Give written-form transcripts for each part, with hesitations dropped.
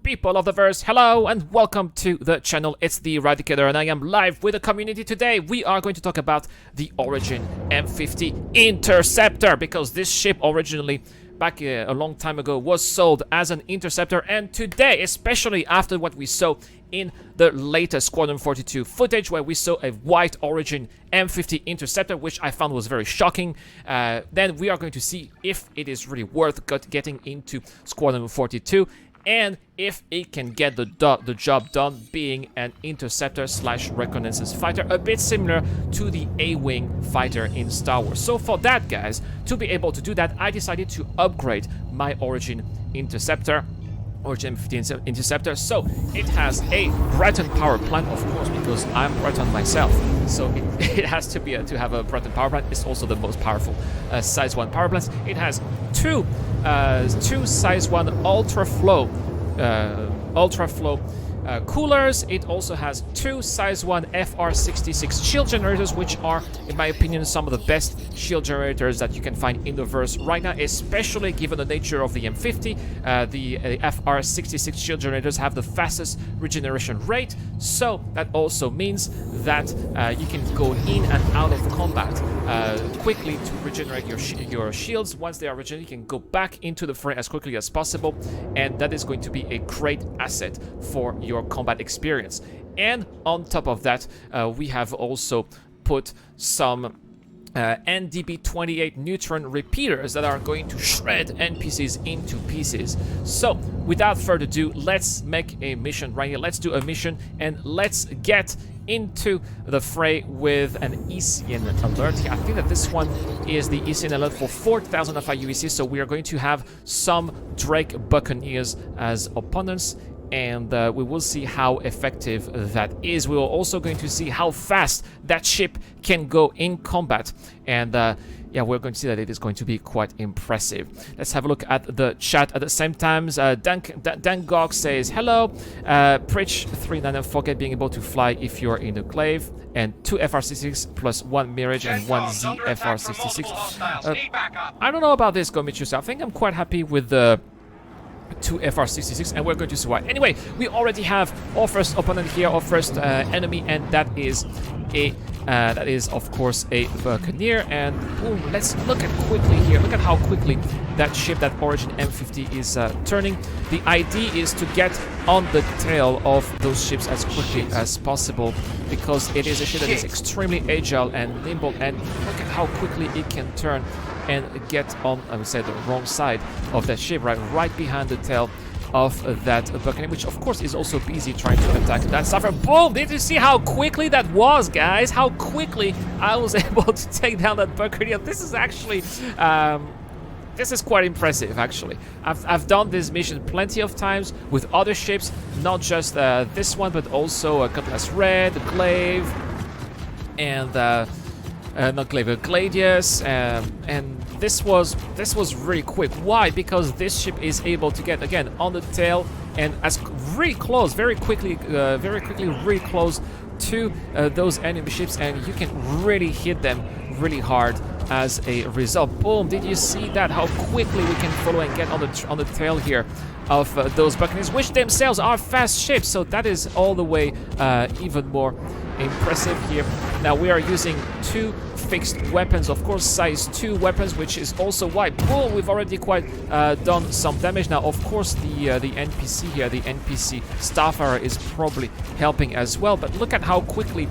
People of the verse, hello and welcome to the channel. It's the Eradicator and I am live with the community today. We are going to talk about the Origin M50 Interceptor, because this ship originally back a long time ago was sold as an interceptor, and today, especially after what we saw in the latest Squadron 42 footage where we saw a white Origin M50 Interceptor, which I found was very shocking, then we are going to see if it is really worth getting into Squadron 42 and if it can get the job done being an interceptor slash reconnaissance fighter, a bit similar to the A-Wing fighter in Star Wars. So for that, guys, to be able to do that, I decided to upgrade my Origin Interceptor, Origin M50 Interceptor. So it has a Breton power plant, of course, because I'm Breton myself. So it has to be to have a Breton power plant. It's also the most powerful size 1 power plants. It has two size 1 ultra flow coolers. It also has 2 size 1 FR66 shield generators, which are, in my opinion, some of the best shield generators that you can find in the verse right now, especially given the nature of the M50. The FR66 shield generators have the fastest regeneration rate, so that also means that you can go in and out of combat quickly to regenerate your shields. Once they are regenerated, you can go back into the fray as quickly as possible, and that is going to be a great asset for your combat experience. And on top of that, we have also put some NDB-28 neutron repeaters that are going to shred NPCs into pieces. So without further ado, let's make a mission right here. Let's do a mission and let's get into the fray with an ECN alert here. I think that this one is the ECN alert for 4,000 of our UEC, so we are going to have some Drake Buccaneers as opponents, and we will see how effective that is. We are also going to see how fast that ship can go in combat, and yeah, we're going to see that it is going to be quite impressive. Let's have a look at the chat at the same time. Dan Gog says, hello, Pritch 39, and forget being able to fly if you're in the glaive, and 2 FR66 plus 1 Mirage and 1 Z FR66. I don't know about this, Gomichu, I think I'm quite happy with the 2 FR66, and we're going to see why. Anyway, we already have our first opponent here, our first enemy, and that is of course a Buccaneer. And boom, let's look at quickly here. Look at how quickly that ship, that Origin M50, is turning. The idea is to get on the tail of those ships as quickly as possible, because it is a ship that is extremely agile and nimble, and look at how quickly it can turn and get on, I would say, the wrong side of that ship, right behind the tail of that Buccaneer, which of course is also busy trying to attack that Suffer. Boom! Did you see how quickly that was, guys? How quickly I was able to take down that Buccaneer. This is actually this is quite impressive, actually. I've done this mission plenty of times with other ships, not just this one, but also Cutlass Red, Glaive, and not Glaive, Gladius, and this was really quick. Why? Because this ship is able to get again on the tail and as really close, very quickly, really close to those enemy ships, and you can really hit them really hard as a result. Boom! Did you see that? How quickly we can follow and get on the tail here of those Buccaneers, which themselves are fast ships. So that is all the way even more impressive here. Now we are using 2 fixed weapons, of course, size 2 weapons, which is also why, boom, we've already quite done some damage. Now, of course, the NPC here, the NPC Starfarer, is probably helping as well. But look at how quickly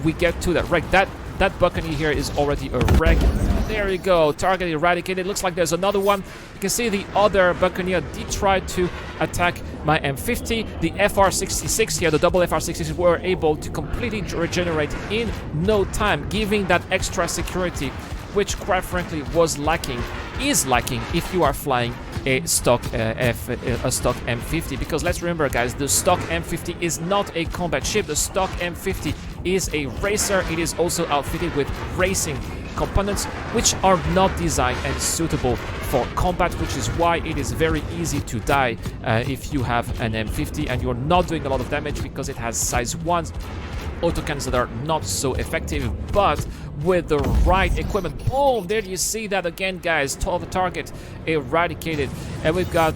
we get to that wreck. That Buccaneer here is already a wreck. There you go, target eradicated. Looks like there's another one. You can see the other Buccaneer did try to attack my M50. The FR66 here, the double FR66, were able to completely regenerate in no time, giving that extra security, which quite frankly is lacking if you are flying a stock M50. Because let's remember, guys, the stock M50 is not a combat ship. The stock M50 is a racer. It is also outfitted with racing components, which are not designed and suitable for combat, which is why it is very easy to die if you have an M50 and you're not doing a lot of damage, because it has size 1 autocannons that are not so effective, but with the right equipment, boom, there you see that again, guys. 12 target eradicated, and we've got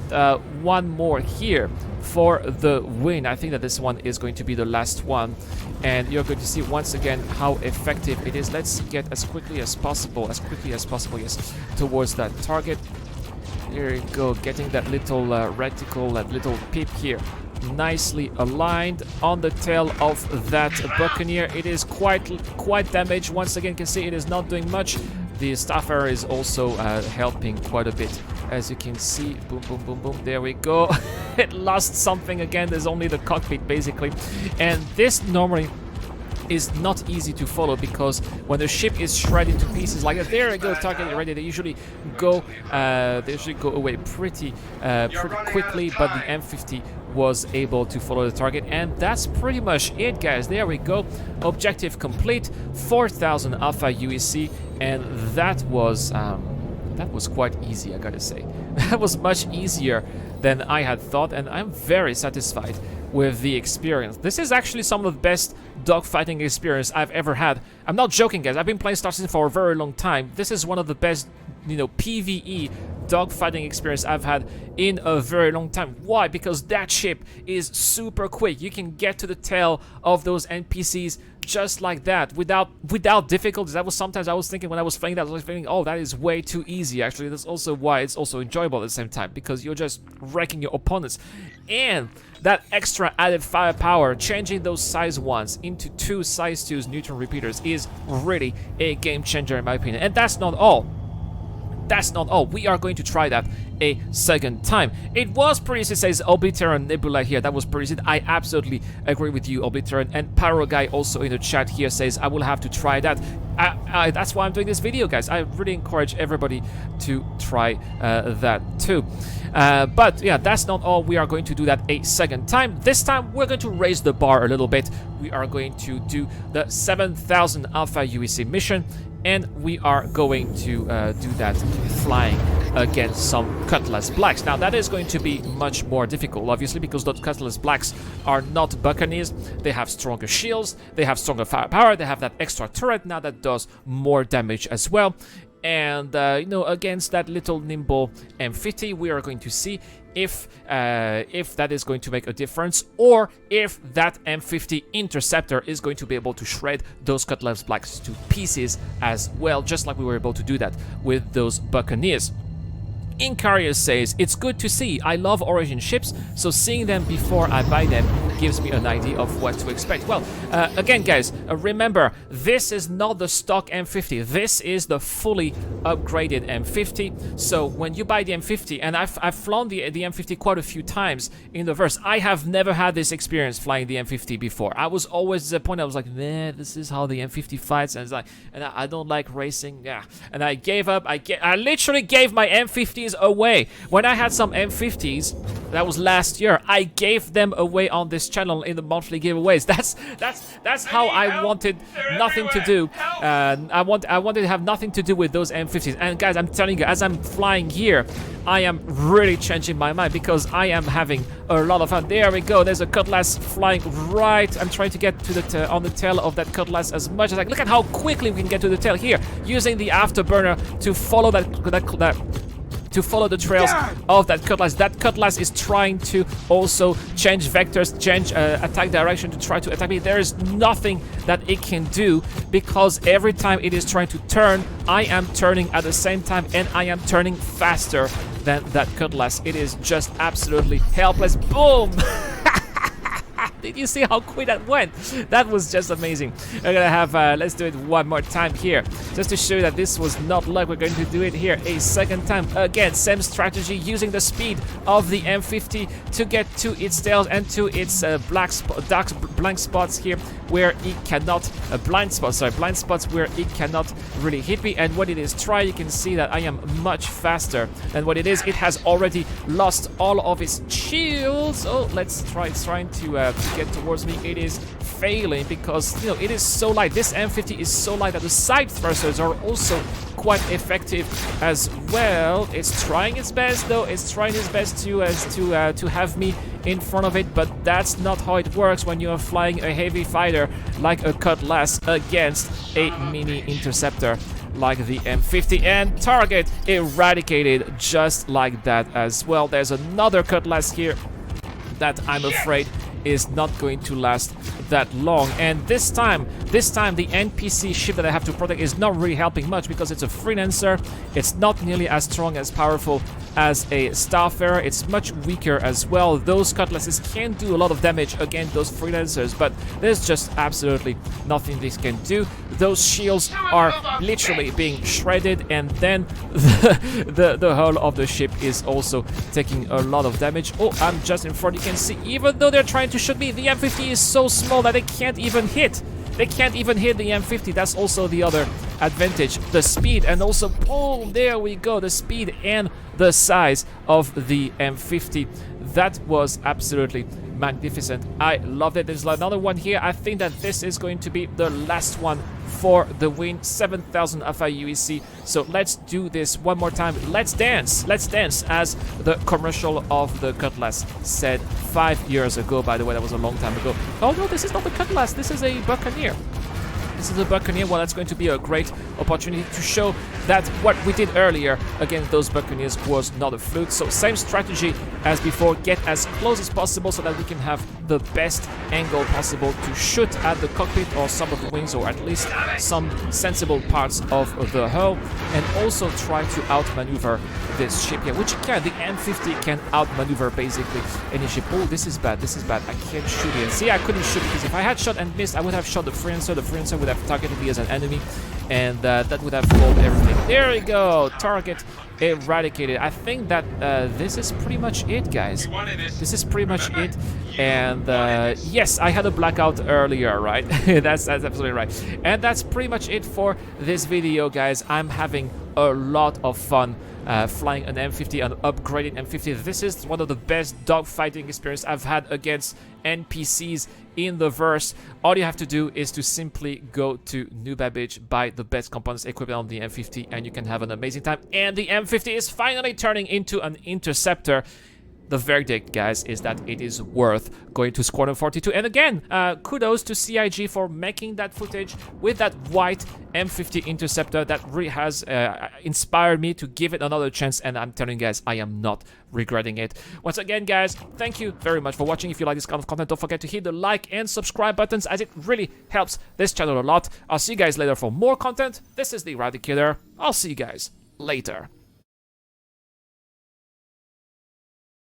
one more here for the win. I think that this one is going to be the last one, and you're going to see once again how effective it is. Let's get as quickly as possible, yes, towards that target. There you go, getting that little reticle, that little pip here, nicely aligned on the tail of that Buccaneer. It is quite damaged. Once again, you can see it is not doing much. The staff arrow is also helping quite a bit, as you can see. Boom, boom, boom, boom. There we go. It lost something again. There's only the cockpit basically, and this normally is not easy to follow, because when the ship is shredded to pieces like that, there we go, target already, they usually go away pretty quickly, but the M50 was able to follow the target, and that's pretty much it, guys. There we go, objective complete, 4,000 Alpha UEC, and that was quite easy, I gotta say. That was much easier than I had thought, and I'm very satisfied with the experience. This is actually some of the best dogfighting experience I've ever had. I'm not joking, guys. I've been playing Star Citizen for a very long time. This is one of the best, PvE dogfighting experience I've had in a very long time. Why? Because that ship is super quick. You can get to the tail of those NPCs just like that, without difficulties. That was sometimes I was thinking when I was playing that, I was thinking, oh, that is way too easy. Actually, that's also why it's also enjoyable at the same time, because you're just wrecking your opponents. And that extra added firepower, changing those size 1s into 2 size 2s neutron repeaters, is really a game changer in my opinion. And that's not all. We are going to try that a second time. It was pretty easy, says Obliteran Nebula here. That was pretty easy. I absolutely agree with you, Obliteran. And Pyro Guy also in the chat here says, I will have to try that. That's why I'm doing this video, guys. I really encourage everybody to try that too. But yeah, that's not all. We are going to do that a second time. This time we're going to raise the bar a little bit. We are going to do the 7,000 Alpha UEC mission, and we are going to do that flying against some Cutlass Blacks. Now that is going to be much more difficult, obviously, because those Cutlass Blacks are not Buccaneers. They have stronger shields, they have stronger firepower, they have that extra turret now that does more damage as well. And against that little nimble M50, we are going to see if that is going to make a difference, or if that M50 Interceptor is going to be able to shred those Cutlass Blacks to pieces as well, just like we were able to do that with those Buccaneers. Incarius says, it's good to see. I love Origin ships, so seeing them before I buy them gives me an idea of what to expect. Well, again, guys, remember, this is not the stock M50. This is the fully upgraded M50. So when you buy the M50, and I've flown the M50 quite a few times in the verse, I have never had this experience flying the M50 before. I was always disappointed. I was like, man, this is how the M50 fights, and it's like, and I don't like racing. Yeah, and I gave up. I literally gave my M50s away. When I had some M50s, that was last year, I gave them away on this channel in the monthly giveaways. That's how I wanted nothing to do. I wanted to have nothing to do with those M50s. And guys, I'm telling you, as I'm flying here, I am really changing my mind, because I am having a lot of fun. There we go. There's a Cutlass flying right. I'm trying to get to the on the tail of that Cutlass as much as I can. Look at how quickly we can get to the tail here, using the afterburner to follow to follow the trails of that Cutlass. That Cutlass is trying to also change vectors, change attack direction to try to attack me. There is nothing that it can do, because every time it is trying to turn, I am turning at the same time, and I am turning faster than that Cutlass. It is just absolutely helpless. Boom! Did you see how quick that went? That was just amazing. We're gonna have, let's do it one more time here, just to show you that this was not luck. We're going to do it here a second time. Again, same strategy, using the speed of the M50 to get to its tails and to its blank spots here, where it cannot, blind spots where it cannot really hit me. And when it is trying, you can see that I am much faster than what it is. It has already lost all of its shields. Oh, let's try. It's trying to to get towards me. It is failing because, you know, it is so light. This M50 is so light that the side thrusters are also quite effective as well. It's trying its best, though. It's trying its best to have me in front of it, but that's not how it works when you are flying a heavy fighter like a Cutlass against a mini interceptor like the M50. And target eradicated just like that as well. There's another Cutlass here that I'm afraid is not going to last that long. And this time the NPC ship that I have to protect is not really helping much because it's a freelancer. It's not nearly as strong, as powerful as a Starfarer. It's much weaker as well. Those Cutlasses can do a lot of damage against those freelancers, but there's just absolutely nothing they can do. Those shields are literally being shredded, and then the hull of the ship is also taking a lot of damage. Oh, I'm just in front. You can see, even though they're trying to shoot me, the M50 is so small that they can't even hit. They can't even hit the M50. That's also the other advantage. The speed, and also, boom, there we go. The speed and the size of the M50. That was absolutely magnificent. I loved it. There's another one here. I think that this is going to be the last one for the win. 7,000 Alpha UEC. So let's do this one more time. Let's dance. Let's dance, as the commercial of the Cutlass said 5 years ago. By the way, that was a long time ago. Oh no, this is not the Cutlass. This is a Buccaneer. This is a Buccaneer. Well, that's going to be a great opportunity to show that what we did earlier against those Buccaneers was not a fluke. So same strategy as before. Get as close as possible so that we can have the best angle possible to shoot at the cockpit or some of the wings, or at least some sensible parts of the hull, and also try to outmaneuver this ship here, which can. The M50 can outmaneuver basically any ship. Oh, this is bad. This is bad. I can't shoot it. See, I couldn't shoot because if I had shot and missed, I would have shot the freelancer. The freelancer would have targeted me as an enemy, and that would have killed everything. There we go. Target eradicated. I think that this is pretty much it, guys. This is pretty much it. And yes, I had a blackout earlier, right? that's absolutely right. And that's pretty much it for this video, guys. I'm having a lot of fun flying an M50, an upgraded M50. This is one of the best dogfighting experience I've had against NPCs in the verse. All you have to do is to simply go to New Babbage, buy the best components equipment on the M50, and you can have an amazing time. And the M50 is finally turning into an interceptor. The verdict, guys, is that it is worth going to Squadron 42. And again, kudos to CIG for making that footage with that white M50 Interceptor. That really has inspired me to give it another chance, and I'm telling you guys, I am not regretting it. Once again, guys, thank you very much for watching. If you like this kind of content, don't forget to hit the like and subscribe buttons, as it really helps this channel a lot. I'll see you guys later for more content. This is the Eradicator. I'll see you guys later.